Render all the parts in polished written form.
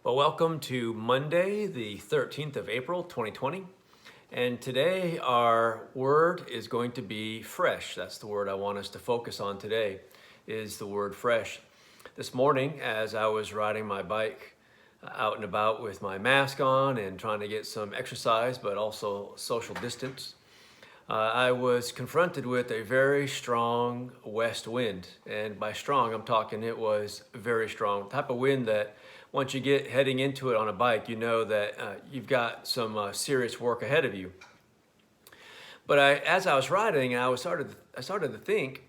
Well, welcome to Monday, the 13th of April, 2020. And today our word is going to be fresh. That's the word I want us to focus on today, is the word fresh. This morning, as I was riding my bike out and about with my mask on and trying to get some exercise, but also social distance, I was confronted with a very strong west wind. And by strong, I'm talking it was very strong. The type of wind that once you get heading into it on a bike, you know that you've got some serious work ahead of you. But as I was riding, I started to think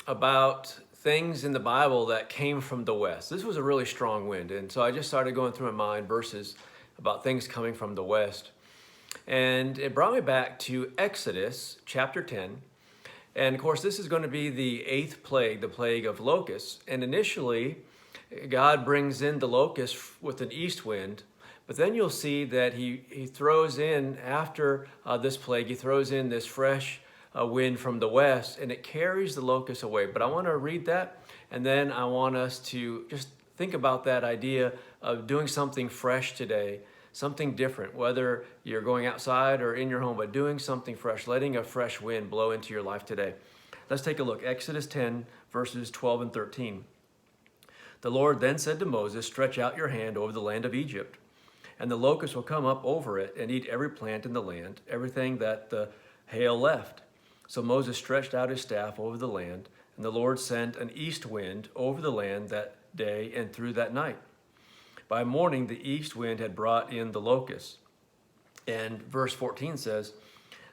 about things in the Bible that came from the west. This was a really strong wind, and so I just started going through my mind verses about things coming from the west. And it brought me back to Exodus chapter 10. And of course, this is going to be the eighth plague, the plague of locusts. And initially, God brings in the locust with an east wind. But then you'll see that he throws in, after this plague, he throws in this fresh wind from the west, and it carries the locusts away. But I want to read that, and then I want us to just think about that idea of doing something fresh today. Something different, whether you're going outside or in your home, but doing something fresh, letting a fresh wind blow into your life today. Let's take a look. Exodus 10, verses 12 and 13. The Lord then said to Moses, "Stretch out your hand over the land of Egypt, and the locusts will come up over it and eat every plant in the land, everything that the hail left." So Moses stretched out his staff over the land, and the Lord sent an east wind over the land that day and through that night. By morning, the east wind had brought in the locusts. And verse 14 says,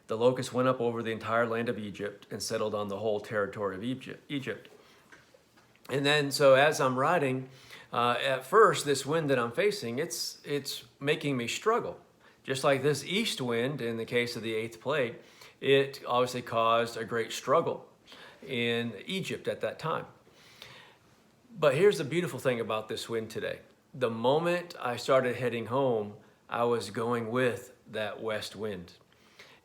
the locusts went up over the entire land of Egypt and settled on the whole territory of Egypt. And then, so as I'm riding, at first, this wind that I'm facing, it's making me struggle. Just like this east wind, in the case of the eighth plague, it obviously caused a great struggle in Egypt at that time. But here's the beautiful thing about this wind today. The moment I started heading home, I was going with that west wind.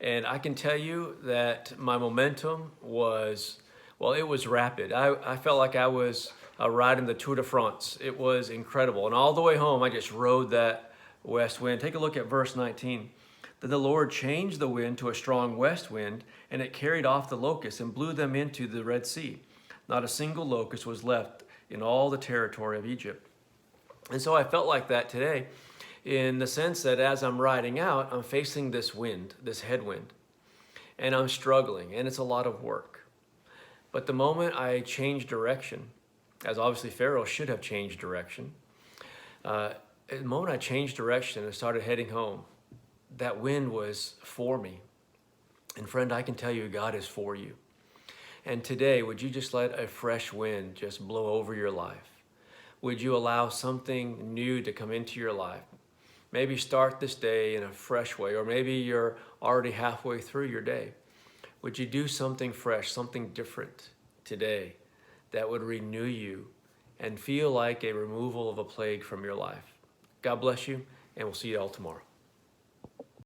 And I can tell you that my momentum was, well, it was rapid. I felt like I was riding the Tour de France. It was incredible. And all the way home, I just rode that west wind. Take a look at verse 19. Then the Lord changed the wind to a strong west wind, and it carried off the locusts and blew them into the Red Sea. Not a single locust was left in all the territory of Egypt. And so I felt like that today, in the sense that as I'm riding out, I'm facing this wind, this headwind, and I'm struggling, and it's a lot of work. But the moment I changed direction, as obviously Pharaoh should have changed direction, the moment I changed direction and started heading home, that wind was for me. And friend, I can tell you, God is for you. And today, would you just let a fresh wind just blow over your life? Would you allow something new to come into your life? Maybe start this day in a fresh way, or maybe you're already halfway through your day. Would you do something fresh, something different today that would renew you and feel like a removal of a plague from your life? God bless you, and we'll see you all tomorrow.